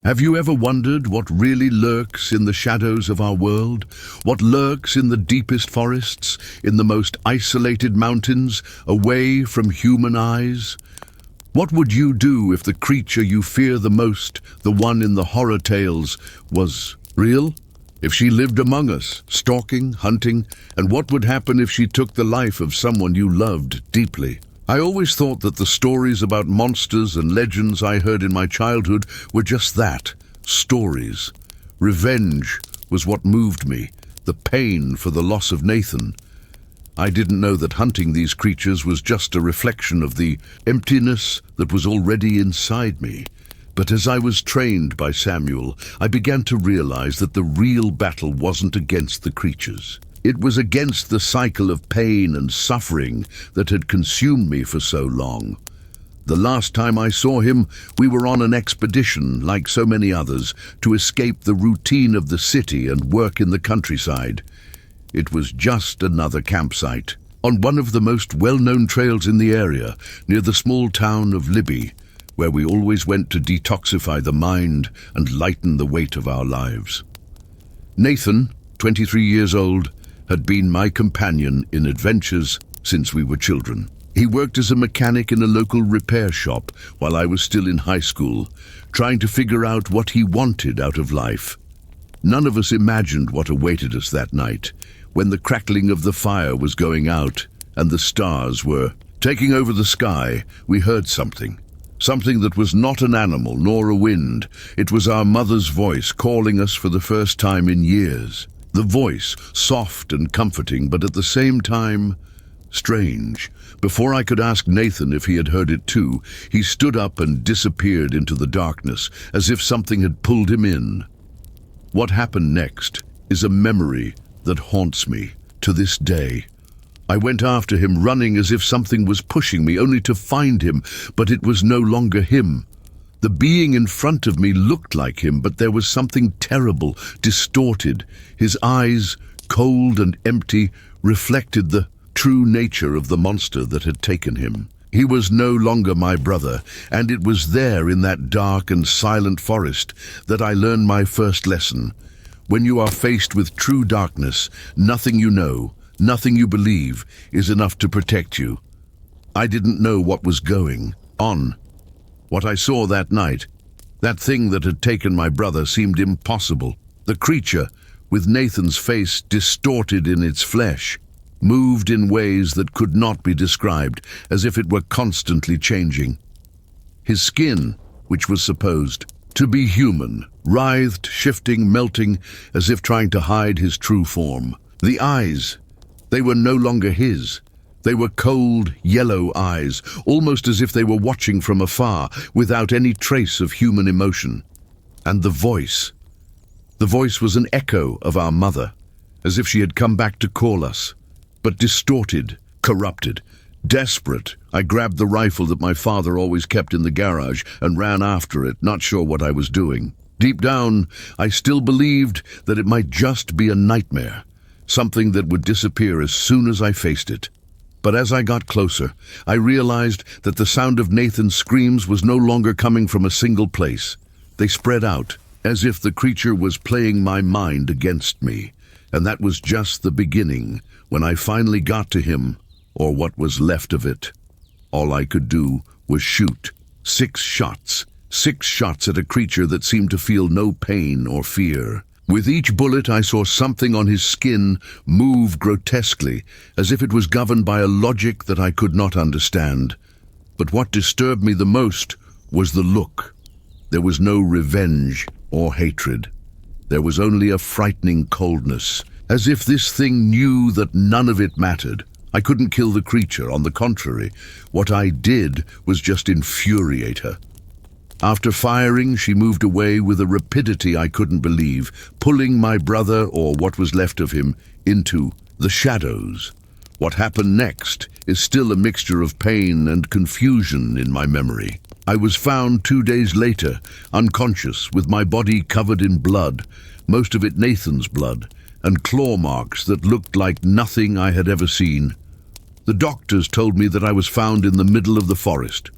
Have you ever wondered what really lurks in the shadows of our world? What lurks in the deepest forests, in the most isolated mountains, away from human eyes? What would you do if the creature you fear the most, the one in the horror tales, was real? If she lived among us, stalking, hunting, and what would happen if she took the life of someone you loved deeply? I always thought that the stories about monsters and legends I heard in my childhood were just that, stories. Revenge was what moved me, the pain for the loss of Nathan. I didn't know that hunting these creatures was just a reflection of the emptiness that was already inside me. But as I was trained by Samuel, I began to realize that the real battle wasn't against the creatures. It was against the cycle of pain and suffering that had consumed me for so long. The last time I saw him, we were on an expedition, like so many others, to escape the routine of the city and work in the countryside. It was just another campsite, on one of the most well-known trails in the area, near the small town of Libby, where we always went to detoxify the mind and lighten the weight of our lives. Nathan, 23 years old, had been my companion in adventures since we were children. He worked as a mechanic in a local repair shop while I was still in high school, trying to figure out what he wanted out of life. None of us imagined what awaited us that night, when the crackling of the fire was going out and the stars were taking over the sky. We heard something. Something that was not an animal nor a wind. It was our mother's voice calling us for the first time in years. The voice, soft and comforting, but at the same time, strange. Before I could ask Nathan if he had heard it too, he stood up and disappeared into the darkness, as if something had pulled him in. What happened next is a memory that haunts me to this day. I went after him, running as if something was pushing me, only to find him, but it was no longer him. The being in front of me looked like him, but there was something terrible, distorted. His eyes, cold and empty, reflected the true nature of the monster that had taken him. He was no longer my brother, and it was there in that dark and silent forest that I learned my first lesson. When you are faced with true darkness, nothing you know, nothing you believe, is enough to protect you. I didn't know what was going on. What I saw that night, that thing that had taken my brother, seemed impossible. The creature, with Nathan's face distorted in its flesh, moved in ways that could not be described, as if it were constantly changing. His skin, which was supposed to be human, writhed, shifting, melting, as if trying to hide his true form. The eyes, they were no longer his. They were cold, yellow eyes, almost as if they were watching from afar, without any trace of human emotion. And the voice was an echo of our mother, as if she had come back to call us, but distorted, corrupted. Desperate, I grabbed the rifle that my father always kept in the garage and ran after it, not sure what I was doing. Deep down, I still believed that it might just be a nightmare, something that would disappear as soon as I faced it. But as I got closer, I realized that the sound of Nathan's screams was no longer coming from a single place. They spread out, as if the creature was playing my mind against me. And that was just the beginning, when I finally got to him, or what was left of it. All I could do was shoot. 6 shots. 6 shots at a creature that seemed to feel no pain or fear. With each bullet, I saw something on his skin move grotesquely, as if it was governed by a logic that I could not understand. But what disturbed me the most was the look. There was no revenge or hatred. There was only a frightening coldness, as if this thing knew that none of it mattered. I couldn't kill the creature, on the contrary. What I did was just infuriate her. After firing, she moved away with a rapidity I couldn't believe, pulling my brother, or what was left of him, into the shadows. What happened next is still a mixture of pain and confusion in my memory. I was found 2 days later, unconscious, with my body covered in blood, most of it Nathan's blood, and claw marks that looked like nothing I had ever seen. The doctors told me that I was found in the middle of the forest,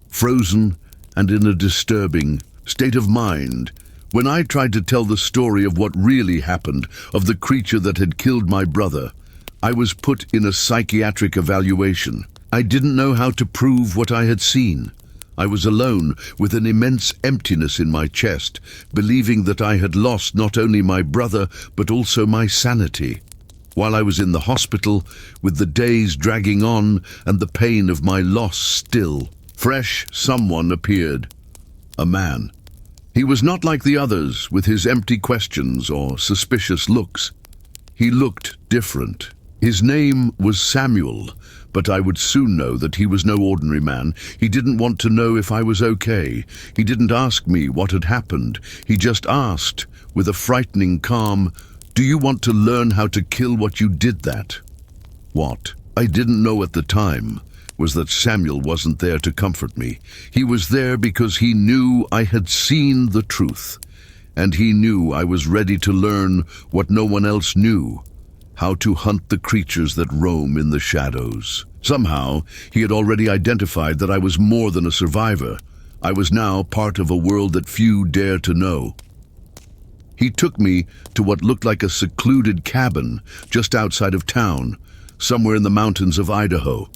frozen and in a disturbing state of mind. When I tried to tell the story of what really happened, of the creature that had killed my brother, I was put in a psychiatric evaluation. I didn't know how to prove what I had seen. I was alone with an immense emptiness in my chest, believing that I had lost not only my brother, but also my sanity. While I was in the hospital, with the days dragging on and the pain of my loss still, fresh someone appeared. A man. He was not like the others, with his empty questions or suspicious looks. He looked different. His name was Samuel, but I would soon know that he was no ordinary man. He didn't want to know if I was okay. He didn't ask me what had happened. He just asked, with a frightening calm, "Do you want to learn how to kill what you did that?" What I didn't know at the time was that Samuel wasn't there to comfort me. He was there because he knew I had seen the truth, and he knew I was ready to learn what no one else knew, how to hunt the creatures that roam in the shadows. Somehow, he had already identified that I was more than a survivor. I was now part of a world that few dare to know. He took me to what looked like a secluded cabin just outside of town, somewhere in the mountains of Idaho.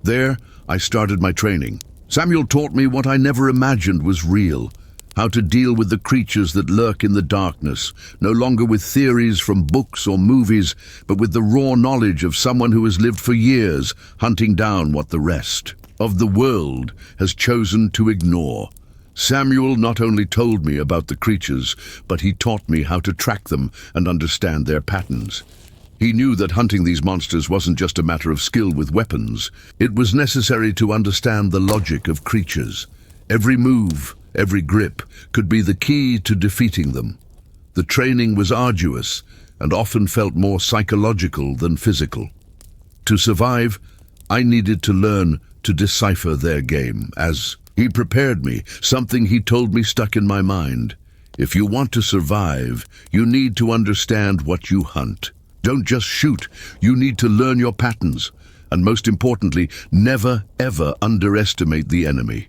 There, I started my training. Samuel taught me what I never imagined was real, how to deal with the creatures that lurk in the darkness, no longer with theories from books or movies, but with the raw knowledge of someone who has lived for years hunting down what the rest of the world has chosen to ignore. Samuel not only told me about the creatures, but he taught me how to track them and understand their patterns. He knew that hunting these monsters wasn't just a matter of skill with weapons. It was necessary to understand the logic of creatures. Every move, every grip could be the key to defeating them. The training was arduous and often felt more psychological than physical. To survive, I needed to learn to decipher their game. As he prepared me, something he told me stuck in my mind. If you want to survive, you need to understand what you hunt. Don't just shoot, you need to learn your patterns. And most importantly, never ever underestimate the enemy.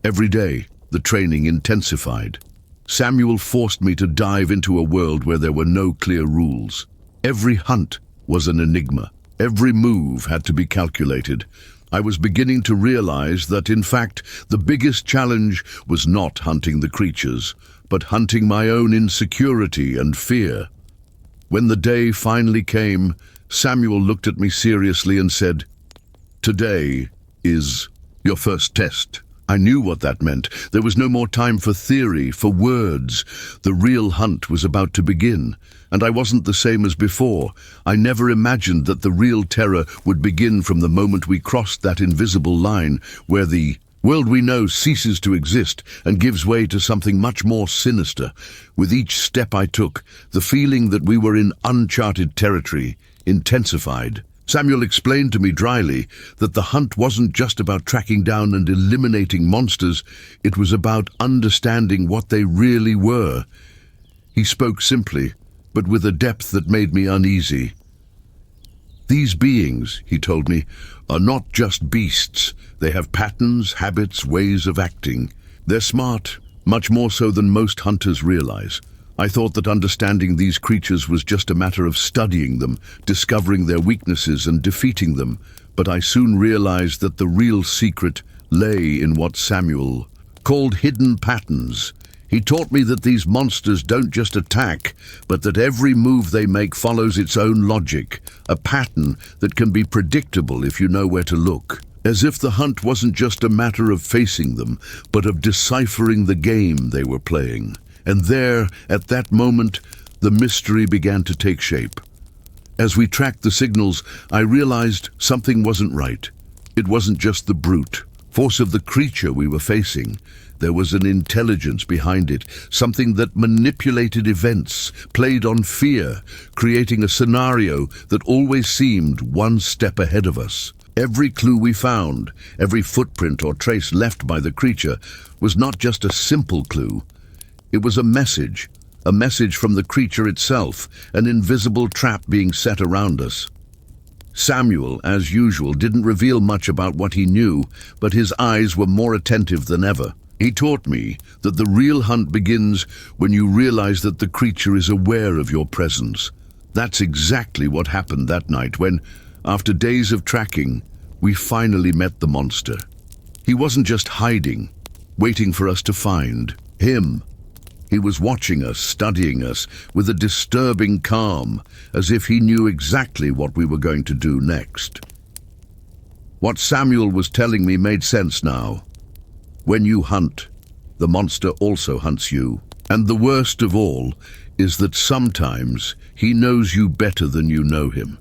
Every day, the training intensified. Samuel forced me to dive into a world where there were no clear rules. Every hunt was an enigma. Every move had to be calculated. I was beginning to realize that, in fact, the biggest challenge was not hunting the creatures, but hunting my own insecurity and fear. When the day finally came, Samuel looked at me seriously and said, "Today is your first test." I knew what that meant. There was no more time for theory, for words. The real hunt was about to begin, and I wasn't the same as before. I never imagined that the real terror would begin from the moment we crossed that invisible line where the world we know ceases to exist and gives way to something much more sinister. With each step I took, the feeling that we were in uncharted territory intensified. Samuel explained to me dryly that the hunt wasn't just about tracking down and eliminating monsters, it was about understanding what they really were. He spoke simply, but with a depth that made me uneasy. These beings, he told me, are not just beasts. They have patterns, habits, ways of acting. They're smart, much more so than most hunters realize. I thought that understanding these creatures was just a matter of studying them, discovering their weaknesses and defeating them, but I soon realized that the real secret lay in what Samuel called hidden patterns. He taught me that these monsters don't just attack, but that every move they make follows its own logic, a pattern that can be predictable if you know where to look. As if the hunt wasn't just a matter of facing them, but of deciphering the game they were playing. And there, at that moment, the mystery began to take shape. As we tracked the signals, I realized something wasn't right. It wasn't just the brute force of the creature we were facing. There was an intelligence behind it, something that manipulated events, played on fear, creating a scenario that always seemed one step ahead of us. Every clue we found, every footprint or trace left by the creature, was not just a simple clue. It was a message from the creature itself, an invisible trap being set around us. Samuel, as usual, didn't reveal much about what he knew, but his eyes were more attentive than ever. He taught me that the real hunt begins when you realize that the creature is aware of your presence. That's exactly what happened that night when, after days of tracking, we finally met the monster. He wasn't just hiding, waiting for us to find him. He was watching us, studying us, with a disturbing calm, as if he knew exactly what we were going to do next. What Samuel was telling me made sense now. When you hunt, the monster also hunts you. And the worst of all is that sometimes he knows you better than you know him.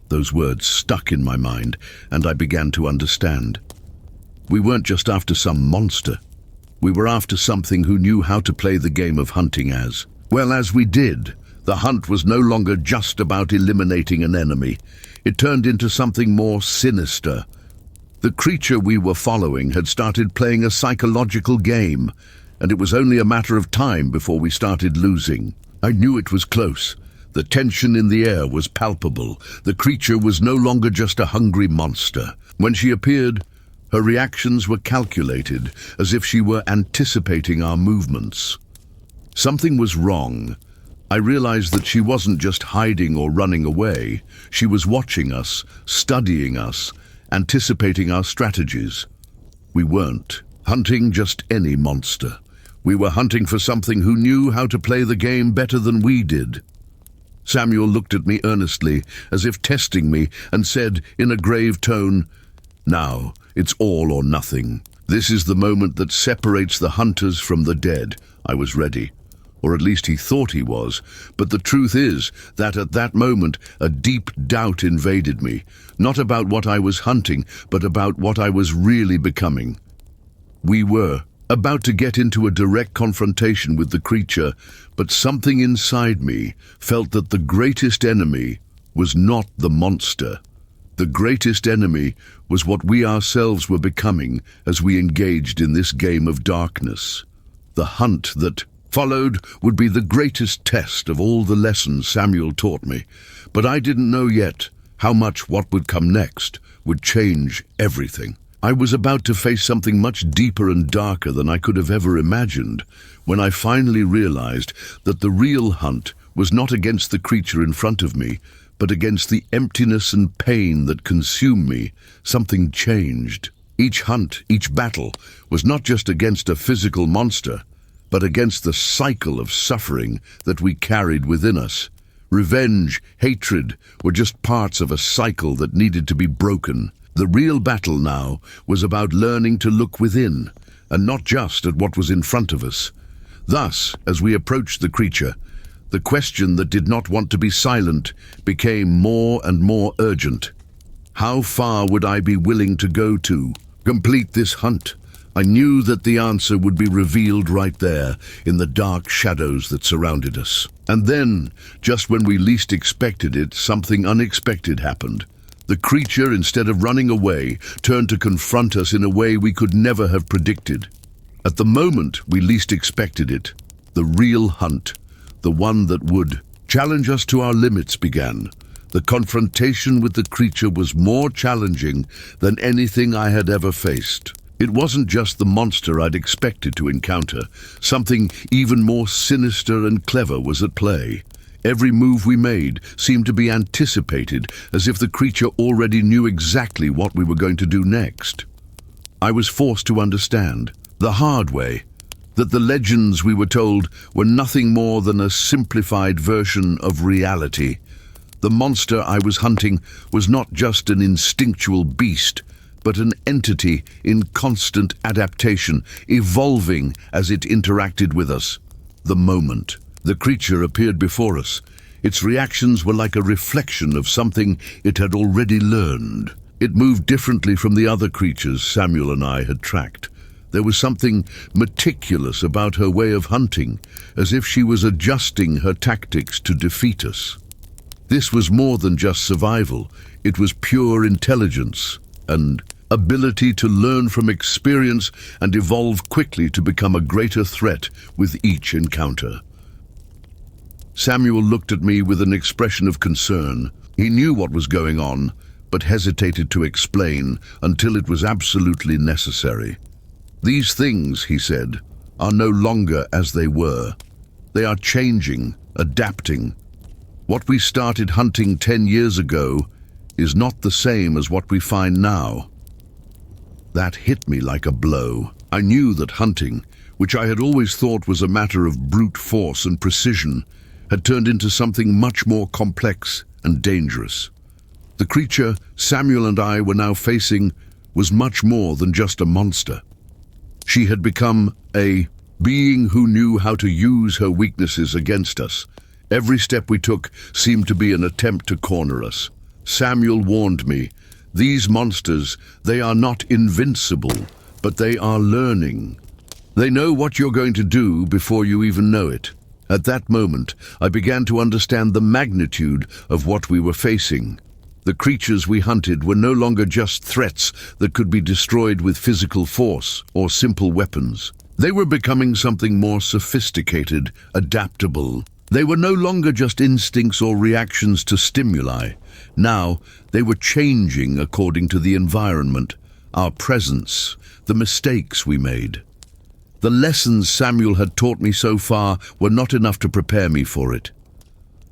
Those words stuck in my mind, and I began to understand. We weren't just after some monster. We were after something who knew how to play the game of hunting as well as we did. The hunt was no longer just about eliminating an enemy. It turned into something more sinister. The creature we were following had started playing a psychological game, and it was only a matter of time before we started losing. I knew it was close. The tension in the air was palpable. The creature was no longer just a hungry monster. When she appeared, her reactions were calculated, as if she were anticipating our movements. Something was wrong. I realized that she wasn't just hiding or running away. She was watching us, studying us, anticipating our strategies. We weren't hunting just any monster. We were hunting for something who knew how to play the game better than we did. Samuel looked at me earnestly, as if testing me, and said in a grave tone, "Now, it's all or nothing. This is the moment that separates the hunters from the dead." I was ready, or at least he thought he was, but the truth is that at that moment a deep doubt invaded me, not about what I was hunting, but about what I was really becoming. We were about to get into a direct confrontation with the creature, but something inside me felt that the greatest enemy was not the monster. The greatest enemy was what we ourselves were becoming as we engaged in this game of darkness. The hunt that followed would be the greatest test of all the lessons Samuel taught me, but I didn't know yet how much what would come next would change everything. I was about to face something much deeper and darker than I could have ever imagined when I finally realized that the real hunt was not against the creature in front of me, but against the emptiness and pain that consumed me. Something changed. Each hunt, each battle, was not just against a physical monster, but against the cycle of suffering that we carried within us. Revenge, hatred were just parts of a cycle that needed to be broken. The real battle now was about learning to look within, and not just at what was in front of us. Thus, as we approached the creature, the question that did not want to be silent became more and more urgent. How far would I be willing to go to complete this hunt? I knew that the answer would be revealed right there in the dark shadows that surrounded us. And then, just when we least expected it, something unexpected happened. The creature, instead of running away, turned to confront us in a way we could never have predicted. At the moment we least expected it, the real hunt, the one that would challenge us to our limits, began. The confrontation with the creature was more challenging than anything I had ever faced. It wasn't just the monster I'd expected to encounter. Something even more sinister and clever was at play. Every move we made seemed to be anticipated, as if the creature already knew exactly what we were going to do next. I was forced to understand, the hard way, that the legends we were told were nothing more than a simplified version of reality. The monster I was hunting was not just an instinctual beast, but an entity in constant adaptation, evolving as it interacted with us. The moment the creature appeared before us, its reactions were like a reflection of something it had already learned. It moved differently from the other creatures Samuel and I had tracked. There was something meticulous about her way of hunting, as if she was adjusting her tactics to defeat us. This was more than just survival. It was pure intelligence and ability to learn from experience and evolve quickly to become a greater threat with each encounter. Samuel looked at me with an expression of concern. He knew what was going on, but hesitated to explain until it was absolutely necessary. "These things," he said, "are no longer as they were. They are changing, adapting. What we started hunting 10 years ago is not the same as what we find now." That hit me like a blow. I knew that hunting, which I had always thought was a matter of brute force and precision, had turned into something much more complex and dangerous. The creature Samuel and I were now facing was much more than just a monster. She had become a being who knew how to use her weaknesses against us. Every step we took seemed to be an attempt to corner us. Samuel warned me, "These monsters, they are not invincible, but they are learning. They know what you're going to do before you even know it." At that moment, I began to understand the magnitude of what we were facing. The creatures we hunted were no longer just threats that could be destroyed with physical force or simple weapons. They were becoming something more sophisticated, adaptable. They were no longer just instincts or reactions to stimuli. Now, they were changing according to the environment, our presence, the mistakes we made. The lessons Samuel had taught me so far were not enough to prepare me for it.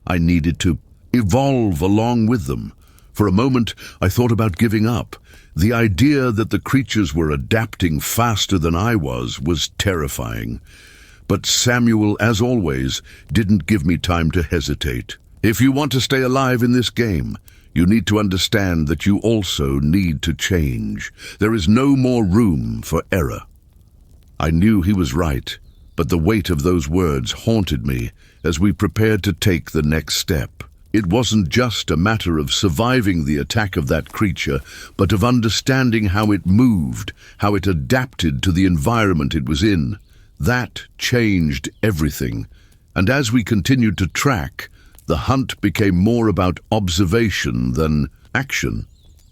I needed to evolve along with them. For a moment, I thought about giving up. The idea that the creatures were adapting faster than I was terrifying. But Samuel, as always, didn't give me time to hesitate. "If you want to stay alive in this game, you need to understand that you also need to change. There is no more room for error." I knew he was right, but the weight of those words haunted me as we prepared to take the next step. It wasn't just a matter of surviving the attack of that creature, but of understanding how it moved, how it adapted to the environment it was in. That changed everything, and as we continued to track, the hunt became more about observation than action.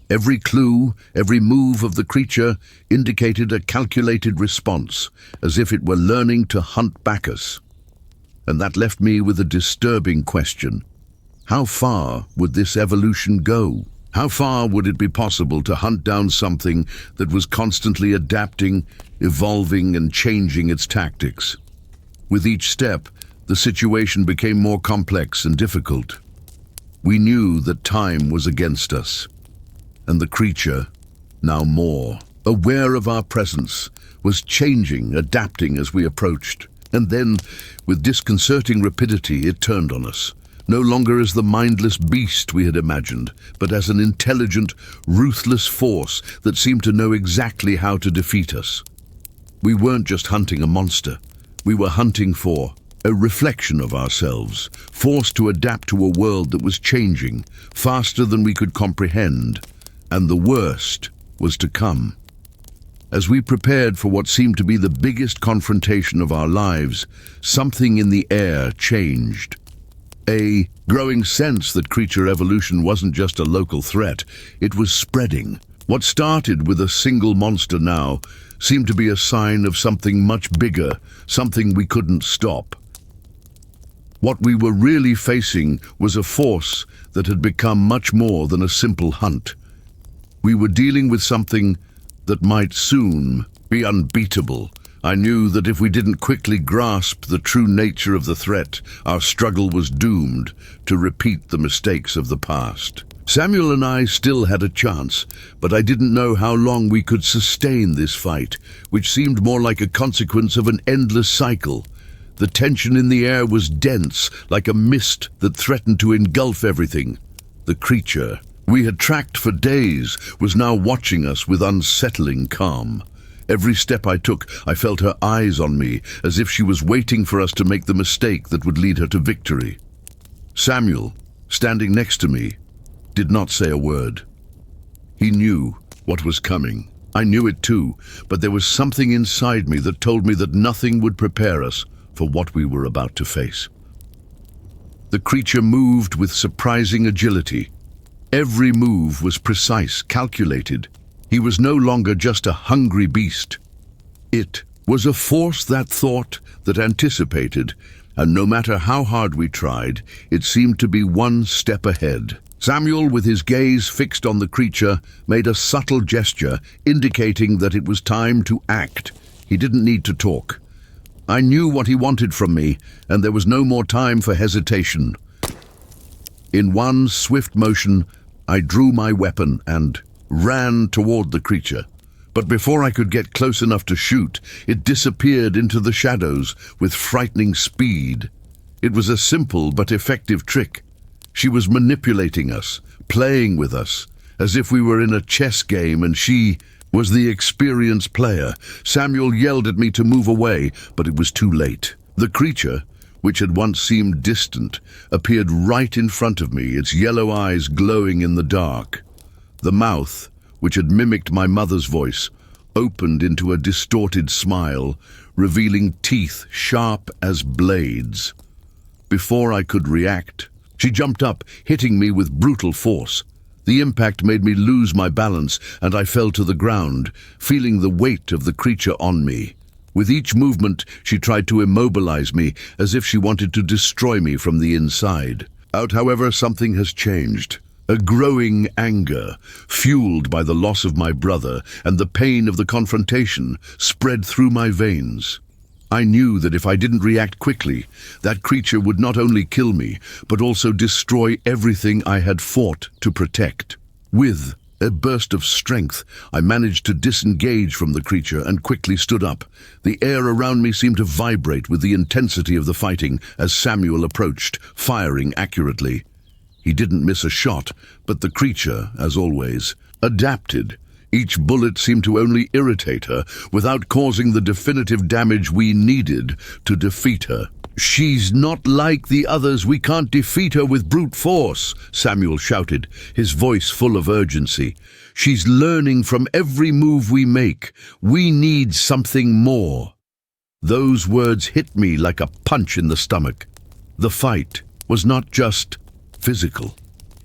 Every clue, every move of the creature indicated a calculated response, as if it were learning to hunt back us. And that left me with a disturbing question. How far would this evolution go? How far would it be possible to hunt down something that was constantly adapting, evolving, and changing its tactics? With each step, the situation became more complex and difficult. We knew that time was against us, and the creature, now more aware of our presence, was changing, adapting as we approached. And then, with disconcerting rapidity, it turned on us. No longer as the mindless beast we had imagined, but as an intelligent, ruthless force that seemed to know exactly how to defeat us. We weren't just hunting a monster. We were hunting for a reflection of ourselves, forced to adapt to a world that was changing, faster than we could comprehend. And the worst was to come. As we prepared for what seemed to be the biggest confrontation of our lives, something in the air changed. A growing sense that creature evolution wasn't just a local threat, it was spreading. What started with a single monster now seemed to be a sign of something much bigger, something we couldn't stop. What we were really facing was a force that had become much more than a simple hunt. We were dealing with something that might soon be unbeatable. I knew that if we didn't quickly grasp the true nature of the threat, our struggle was doomed to repeat the mistakes of the past. Samuel and I still had a chance, but I didn't know how long we could sustain this fight, which seemed more like a consequence of an endless cycle. The tension in the air was dense, like a mist that threatened to engulf everything. The creature we had tracked for days was now watching us with unsettling calm. Every step I took, I felt her eyes on me, as if she was waiting for us to make the mistake that would lead her to victory. Samuel, standing next to me, did not say a word. He knew what was coming. I knew it too, but there was something inside me that told me that nothing would prepare us for what we were about to face. The creature moved with surprising agility. Every move was precise, calculated. He was no longer just a hungry beast. It was a force that thought, that anticipated, and no matter how hard we tried, it seemed to be one step ahead. Samuel, with his gaze fixed on the creature, made a subtle gesture, indicating that it was time to act. He didn't need to talk. I knew what he wanted from me, and there was no more time for hesitation. In one swift motion, I drew my weapon and ran toward the creature. But before I could get close enough to shoot, it disappeared into the shadows with frightening speed. It was a simple but effective trick. She was manipulating us, playing with us, as if we were in a chess game and she was the experienced player. Samuel yelled at me to move away, but it was too late. The creature, which had once seemed distant, appeared right in front of me, its yellow eyes glowing in the dark. The mouth, which had mimicked my mother's voice, opened into a distorted smile, revealing teeth sharp as blades. Before I could react, she jumped up, hitting me with brutal force. The impact made me lose my balance, and I fell to the ground, feeling the weight of the creature on me. With each movement, she tried to immobilize me, as if she wanted to destroy me from the inside. However, something has changed. A growing anger, fueled by the loss of my brother and the pain of the confrontation, spread through my veins. I knew that if I didn't react quickly, that creature would not only kill me, but also destroy everything I had fought to protect. With a burst of strength, I managed to disengage from the creature and quickly stood up. The air around me seemed to vibrate with the intensity of the fighting as Samuel approached, firing accurately. He didn't miss a shot, but the creature, as always, adapted. Each bullet seemed to only irritate her, without causing the definitive damage we needed to defeat her. "She's not like the others. We can't defeat her with brute force," Samuel shouted, his voice full of urgency. "She's learning from every move we make. We need something more." Those words hit me like a punch in the stomach. The fight was not just physical.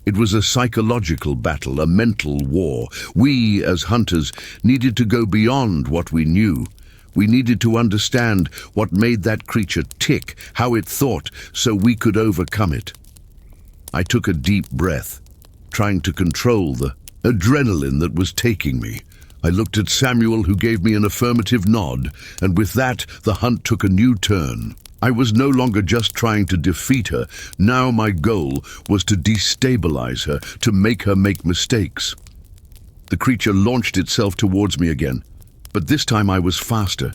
It was a psychological battle, a mental war. We, as hunters, needed to go beyond what we knew. We needed to understand what made that creature tick, how it thought, so we could overcome it. I took a deep breath, trying to control the adrenaline that was taking me. I looked at Samuel, who gave me an affirmative nod, and with that, the hunt took a new turn. I was no longer just trying to defeat her. Now my goal was to destabilize her, to make her make mistakes. The creature launched itself towards me again, but this time I was faster.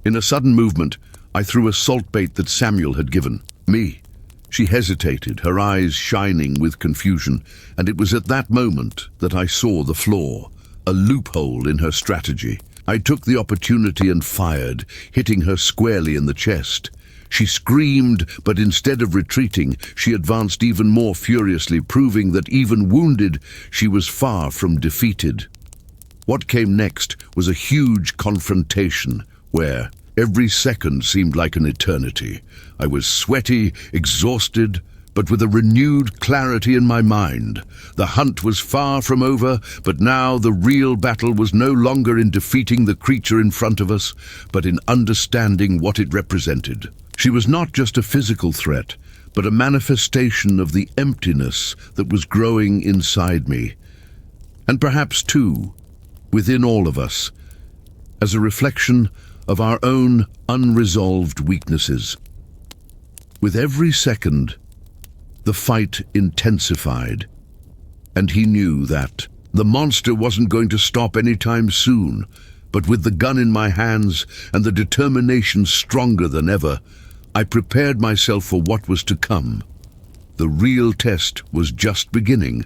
In a sudden movement, I threw a salt bait that Samuel had given me. She hesitated, her eyes shining with confusion, and it was at that moment that I saw the flaw, a loophole in her strategy. I took the opportunity and fired, hitting her squarely in the chest. She screamed, but instead of retreating, she advanced even more furiously, proving that even wounded, she was far from defeated. What came next was a huge confrontation, where every second seemed like an eternity. I was sweaty, exhausted, but with a renewed clarity in my mind. The hunt was far from over, but now the real battle was no longer in defeating the creature in front of us, but in understanding what it represented. She was not just a physical threat, but a manifestation of the emptiness that was growing inside me, and perhaps, too, within all of us, as a reflection of our own unresolved weaknesses. With every second, the fight intensified, and he knew that the monster wasn't going to stop anytime soon. But with the gun in my hands and the determination stronger than ever, I prepared myself for what was to come. The real test was just beginning,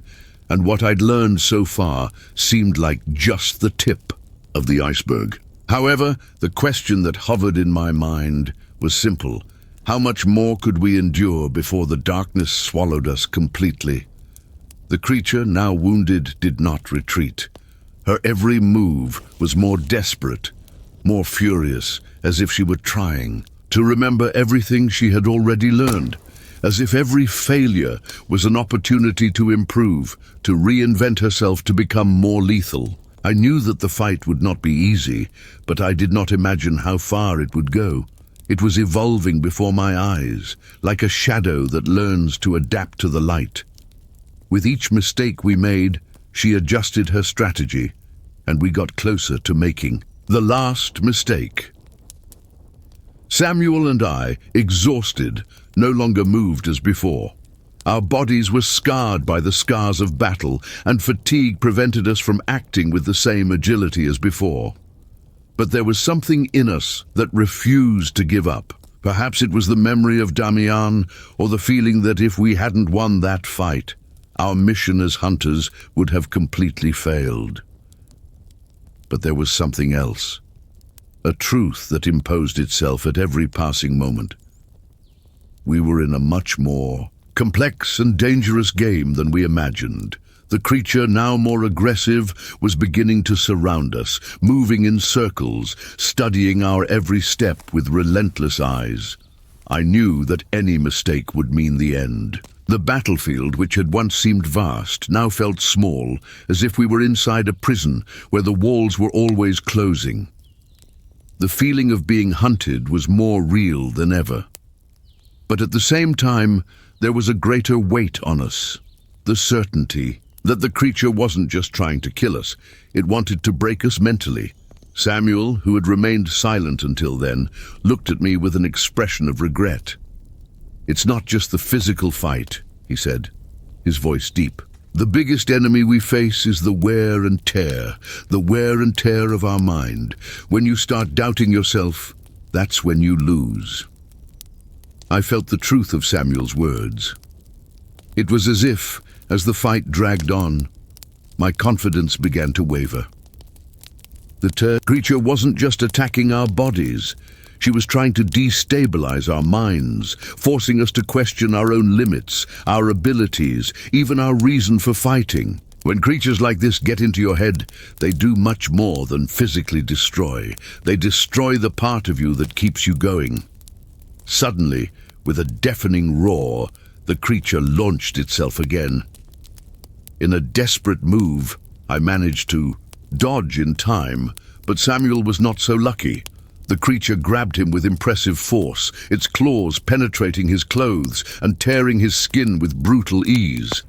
and what I'd learned so far seemed like just the tip of the iceberg. However, the question that hovered in my mind was simple. How much more could we endure before the darkness swallowed us completely? The creature, now wounded, did not retreat. Her every move was more desperate, more furious, as if she were trying to remember everything she had already learned, as if every failure was an opportunity to improve, to reinvent herself, to become more lethal. I knew that the fight would not be easy, but I did not imagine how far it would go. It was evolving before my eyes, like a shadow that learns to adapt to the light. With each mistake we made, she adjusted her strategy, and we got closer to making the last mistake. Samuel and I, exhausted, no longer moved as before. Our bodies were scarred by the scars of battle, and fatigue prevented us from acting with the same agility as before. But there was something in us that refused to give up. Perhaps it was the memory of Damian, or the feeling that if we hadn't won that fight, our mission as hunters would have completely failed. But there was something else, a truth that imposed itself at every passing moment. We were in a much more complex and dangerous game than we imagined. The creature, now more aggressive, was beginning to surround us, moving in circles, studying our every step with relentless eyes. I knew that any mistake would mean the end. The battlefield, which had once seemed vast, now felt small, as if we were inside a prison where the walls were always closing. The feeling of being hunted was more real than ever. But at the same time, there was a greater weight on us, the certainty that the creature wasn't just trying to kill us, it wanted to break us mentally. Samuel, who had remained silent until then, looked at me with an expression of regret. "It's not just the physical fight," he said, his voice deep. "The biggest enemy we face is the wear and tear of our mind. When you start doubting yourself, that's when you lose." I felt the truth of Samuel's words. It was as if, as the fight dragged on, my confidence began to waver. The creature wasn't just attacking our bodies. She was trying to destabilize our minds, forcing us to question our own limits, our abilities, even our reason for fighting. When creatures like this get into your head, they do much more than physically destroy. They destroy the part of you that keeps you going. Suddenly, with a deafening roar, the creature launched itself again. In a desperate move, I managed to dodge in time, but Samuel was not so lucky. The creature grabbed him with impressive force, its claws penetrating his clothes and tearing his skin with brutal ease.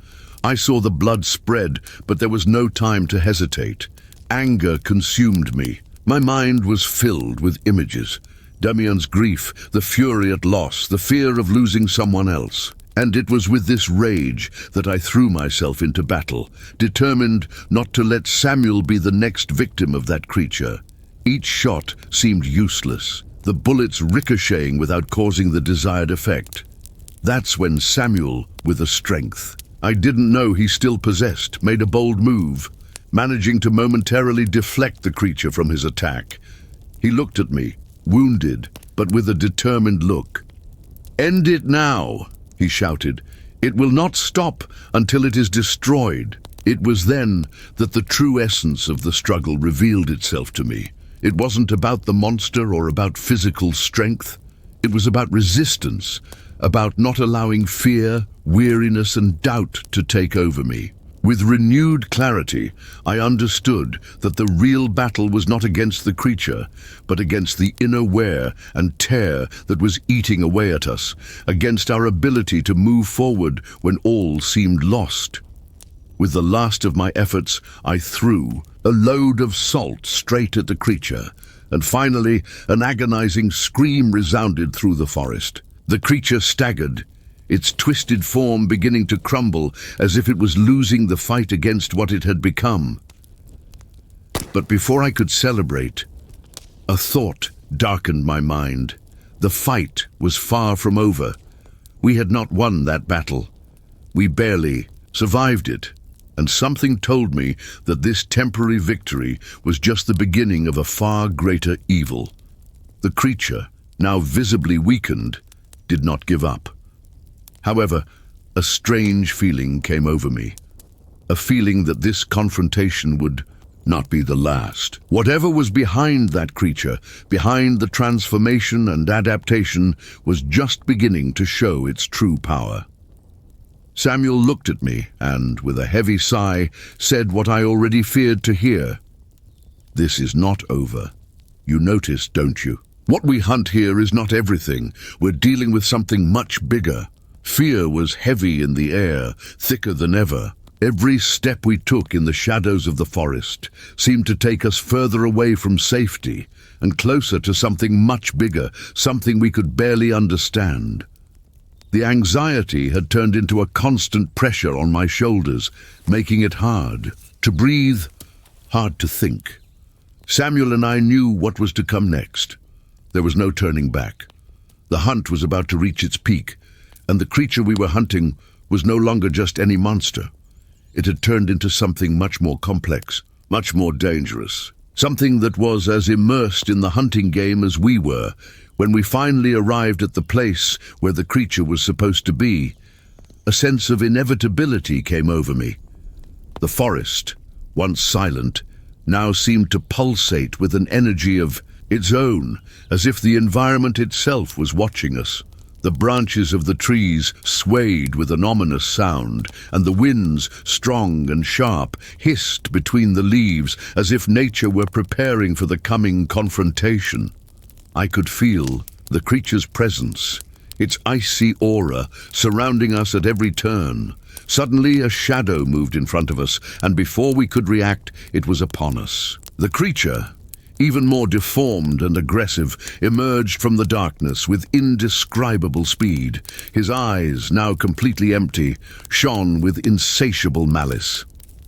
I saw the blood spread, but there was no time to hesitate. Anger consumed me. My mind was filled with images. Damian's grief, the fury at loss, the fear of losing someone else. And it was with this rage that I threw myself into battle, determined not to let Samuel be the next victim of that creature. Each shot seemed useless, the bullets ricocheting without causing the desired effect. That's when Samuel, with a strength I didn't know he still possessed, made a bold move, managing to momentarily deflect the creature from his attack. He looked at me, wounded, but with a determined look. "End it now," he shouted. "It will not stop until it is destroyed." It was then that the true essence of the struggle revealed itself to me. It wasn't about the monster or about physical strength. It was about resistance, about not allowing fear, weariness, and doubt to take over me. With renewed clarity, I understood that the real battle was not against the creature, but against the inner wear and tear that was eating away at us, against our ability to move forward when all seemed lost. With the last of my efforts, I threw a load of salt straight at the creature, and finally an agonizing scream resounded through the forest. The creature staggered, its twisted form beginning to crumble as if it was losing the fight against what it had become. But before I could celebrate, a thought darkened my mind. The fight was far from over. We had not won that battle. We barely survived it, and something told me that this temporary victory was just the beginning of a far greater evil. The creature, now visibly weakened, did not give up. However, a strange feeling came over me, a feeling that this confrontation would not be the last. Whatever was behind that creature, behind the transformation and adaptation, was just beginning to show its true power. Samuel looked at me and, with a heavy sigh, said what I already feared to hear. "This is not over. You notice, don't you? What we hunt here is not everything. We're dealing with something much bigger." Fear was heavy in the air, thicker than ever. Every step we took in the shadows of the forest seemed to take us further away from safety and closer to something much bigger, something we could barely understand. The anxiety had turned into a constant pressure on my shoulders, making it hard to breathe, hard to think. Samuel and I knew what was to come next. There was no turning back. The hunt was about to reach its peak, and the creature we were hunting was no longer just any monster. It had turned into something much more complex, much more dangerous. Something that was as immersed in the hunting game as we were. When we finally arrived at the place where the creature was supposed to be, a sense of inevitability came over me. The forest, once silent, now seemed to pulsate with an energy of its own, as if the environment itself was watching us. The branches of the trees swayed with an ominous sound, and the winds, strong and sharp, hissed between the leaves as if nature were preparing for the coming confrontation. I could feel the creature's presence, its icy aura surrounding us at every turn. Suddenly a shadow moved in front of us, and before we could react, it was upon us. The creature, even more deformed and aggressive, emerged from the darkness with indescribable speed. His eyes, now completely empty, shone with insatiable malice.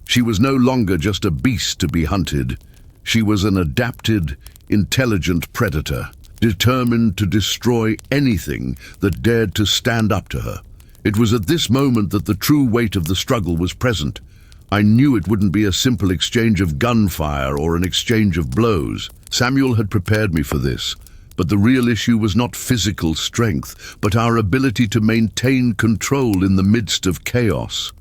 She was no longer just a beast to be hunted. She was an adapted, intelligent predator, determined to destroy anything that dared to stand up to her. It was at this moment that the true weight of the struggle was present. I knew it wouldn't be a simple exchange of gunfire or an exchange of blows. Samuel had prepared me for this, but the real issue was not physical strength, but our ability to maintain control in the midst of chaos.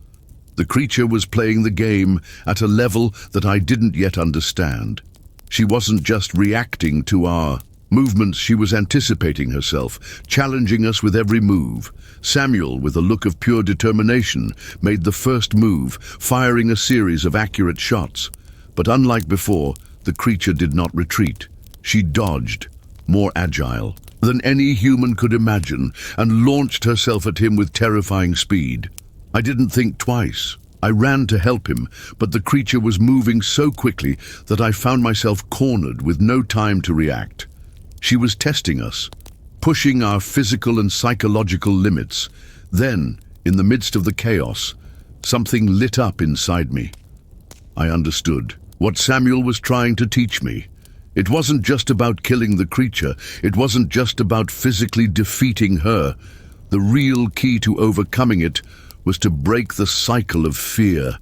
The creature was playing the game at a level that I didn't yet understand. She wasn't just reacting to our movements, she was anticipating herself, challenging us with every move. Samuel, with a look of pure determination, made the first move, firing a series of accurate shots. But unlike before, the creature did not retreat. She dodged, more agile than any human could imagine, and launched herself at him with terrifying speed. I didn't think twice. I ran to help him, but the creature was moving so quickly that I found myself cornered with no time to react. She was testing us, pushing our physical and psychological limits. Then, in the midst of the chaos, something lit up inside me. I understood what Samuel was trying to teach me. It wasn't just about killing the creature. It wasn't just about physically defeating her. The real key to overcoming it was to break the cycle of fear,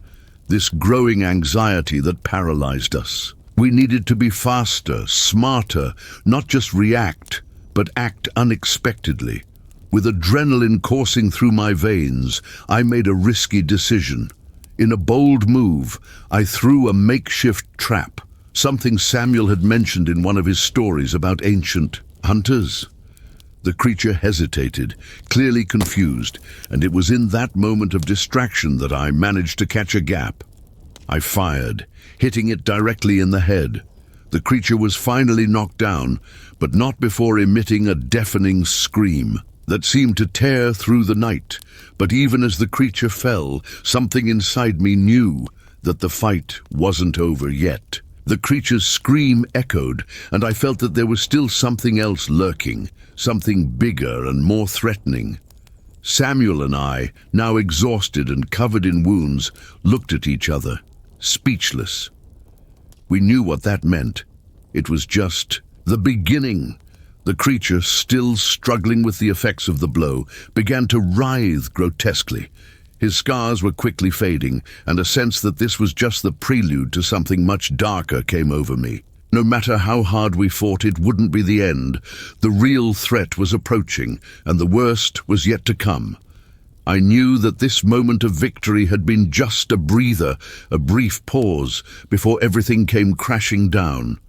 this growing anxiety that paralyzed us. We needed to be faster, smarter, not just react, but act unexpectedly. With adrenaline coursing through my veins, I made a risky decision. In a bold move, I threw a makeshift trap, something Samuel had mentioned in one of his stories about ancient hunters. The creature hesitated, clearly confused, and it was in that moment of distraction that I managed to catch a gap. I fired, hitting it directly in the head. The creature was finally knocked down, but not before emitting a deafening scream that seemed to tear through the night. But even as the creature fell, something inside me knew that the fight wasn't over yet. The creature's scream echoed, and I felt that there was still something else lurking, something bigger and more threatening. Samuel and I, now exhausted and covered in wounds, looked at each other, speechless. We knew what that meant. It was just the beginning. The creature, still struggling with the effects of the blow, began to writhe grotesquely. His scars were quickly fading, and a sense that this was just the prelude to something much darker came over me. No matter how hard we fought, it wouldn't be the end. The real threat was approaching, and the worst was yet to come. I knew that this moment of victory had been just a breather, a brief pause, before everything came crashing down.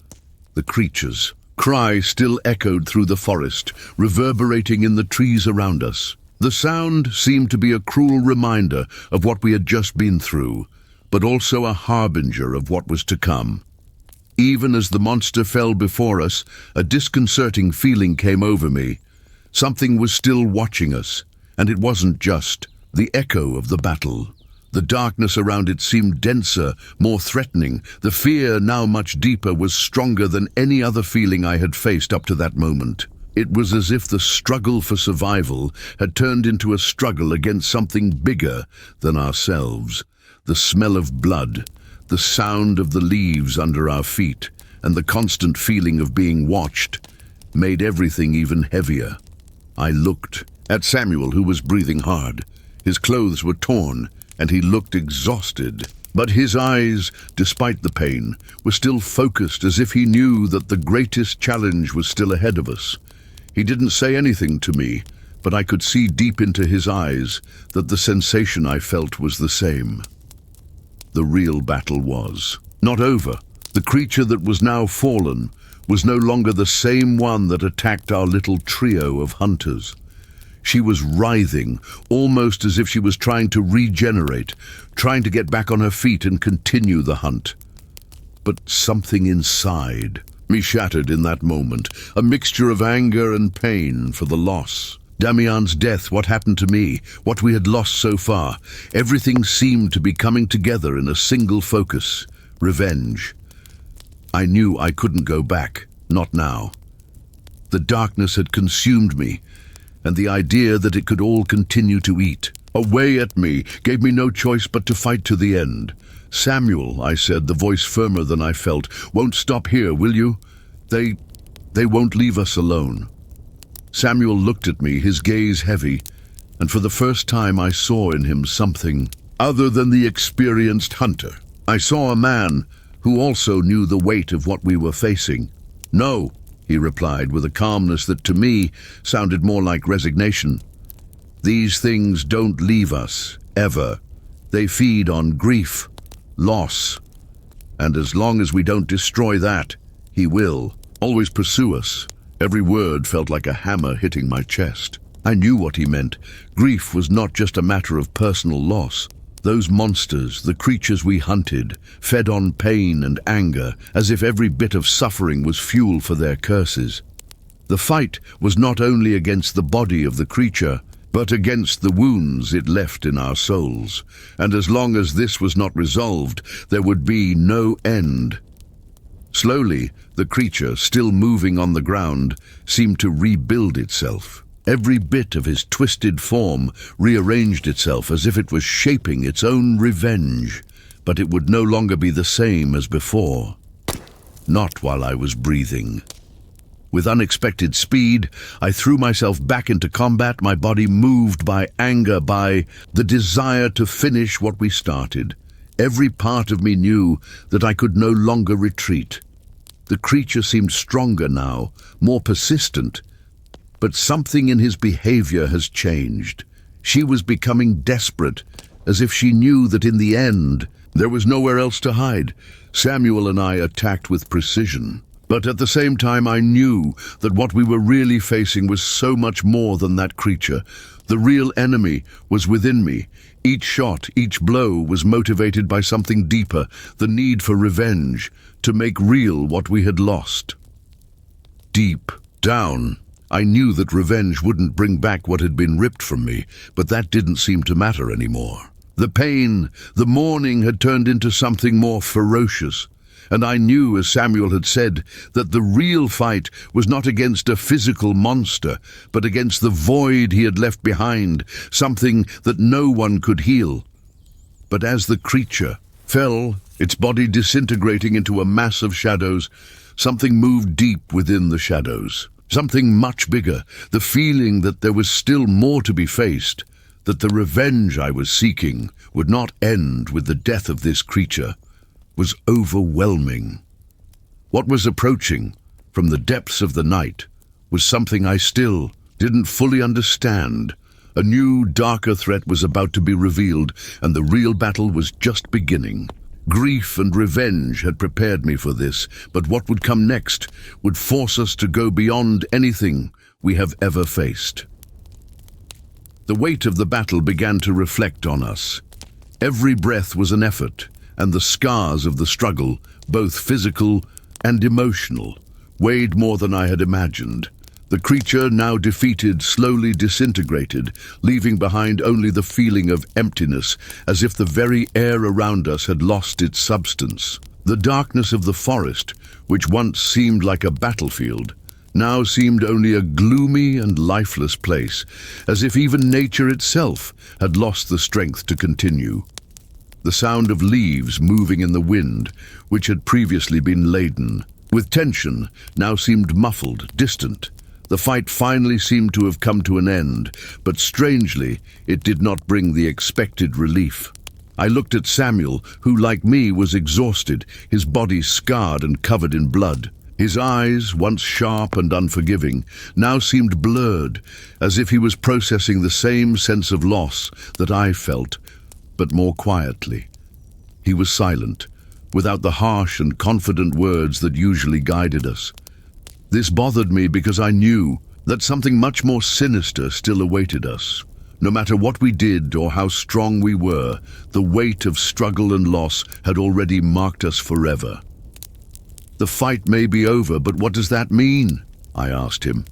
The creature's cry still echoed through the forest, reverberating in the trees around us. The sound seemed to be a cruel reminder of what we had just been through, but also a harbinger of what was to come. Even as the monster fell before us, a disconcerting feeling came over me. Something was still watching us, and it wasn't just the echo of the battle. The The darkness around it seemed denser, more threatening. The fear, now much deeper, was stronger than any other feeling I had faced up to that moment. It was as if the struggle for survival had turned into a struggle against something bigger than ourselves. The smell of blood, the sound of the leaves under our feet, and the constant feeling of being watched made everything even heavier. I looked at Samuel, who was breathing hard. His clothes were torn, and he looked exhausted. But his eyes, despite the pain, were still focused, as if he knew that the greatest challenge was still ahead of us. He didn't say anything to me, but I could see deep into his eyes that the sensation I felt was the same. The real battle was not over. The creature that was now fallen was no longer the same one that attacked our little trio of hunters. She was writhing, almost as if she was trying to regenerate, trying to get back on her feet and continue the hunt. But something inside me shattered in that moment, a mixture of anger and pain for the loss. Damian's death, what happened to me, what we had lost so far, everything seemed to be coming together in a single focus: revenge. I knew I couldn't go back, not now. The darkness had consumed me, and the idea that it could all continue to eat away at me gave me no choice but to fight to the end. "Samuel," I said, the voice firmer than I felt, "won't stop here, will you? They won't leave us alone." Samuel looked at me, his gaze heavy, and for the first time I saw in him something other than the experienced hunter. I saw a man who also knew the weight of what we were facing. "No," he replied with a calmness that to me sounded more like resignation. "These things don't leave us, ever. They feed on grief, loss, and as long as we don't destroy that, he will always pursue us." Every word felt like a hammer hitting my chest. I knew what he meant. Grief was not just a matter of personal loss. Those monsters, the creatures we hunted, fed on pain and anger, as if every bit of suffering was fuel for their curses. The fight was not only against the body of the creature, but against the wounds it left in our souls. And as long as this was not resolved, there would be no end. Slowly, the creature, still moving on the ground, seemed to rebuild itself. Every bit of his twisted form rearranged itself as if it was shaping its own revenge, but it would no longer be the same as before. Not while I was breathing. With unexpected speed, I threw myself back into combat, my body moved by anger, by the desire to finish what we started. Every part of me knew that I could no longer retreat. The creature seemed stronger now, more persistent, but something in his behavior has changed. She was becoming desperate, as if she knew that in the end, there was nowhere else to hide. Samuel and I attacked with precision. But at the same time, I knew that what we were really facing was so much more than that creature. The real enemy was within me. Each shot, each blow was motivated by something deeper, the need for revenge, to make real what we had lost. Deep down, I knew that revenge wouldn't bring back what had been ripped from me, but that didn't seem to matter anymore. The pain, the mourning had turned into something more ferocious. And I knew, as Samuel had said, that the real fight was not against a physical monster, but against the void he had left behind, something that no one could heal. But as the creature fell, its body disintegrating into a mass of shadows, something moved deep within the shadows. Something much bigger, the feeling that there was still more to be faced, that the revenge I was seeking would not end with the death of this creature, was overwhelming. What was approaching from the depths of the night was something I still didn't fully understand. A new, darker threat was about to be revealed, and the real battle was just beginning. Grief and revenge had prepared me for this, but what would come next would force us to go beyond anything we have ever faced. The weight of the battle began to reflect on us. Every breath was an effort, and the scars of the struggle, both physical and emotional, weighed more than I had imagined. The creature, now defeated, slowly disintegrated, leaving behind only the feeling of emptiness, as if the very air around us had lost its substance. The darkness of the forest, which once seemed like a battlefield, now seemed only a gloomy and lifeless place, as if even nature itself had lost the strength to continue. The sound of leaves moving in the wind, which had previously been laden with tension, now seemed muffled, distant. The fight finally seemed to have come to an end, but strangely, it did not bring the expected relief. I looked at Samuel, who, like me, was exhausted, his body scarred and covered in blood. His eyes, once sharp and unforgiving, now seemed blurred, as if he was processing the same sense of loss that I felt, but more quietly. He was silent, without the harsh and confident words that usually guided us. This bothered me because I knew that something much more sinister still awaited us. No matter what we did or how strong we were, the weight of struggle and loss had already marked us forever. "The fight may be over, but what does that mean?" I asked him,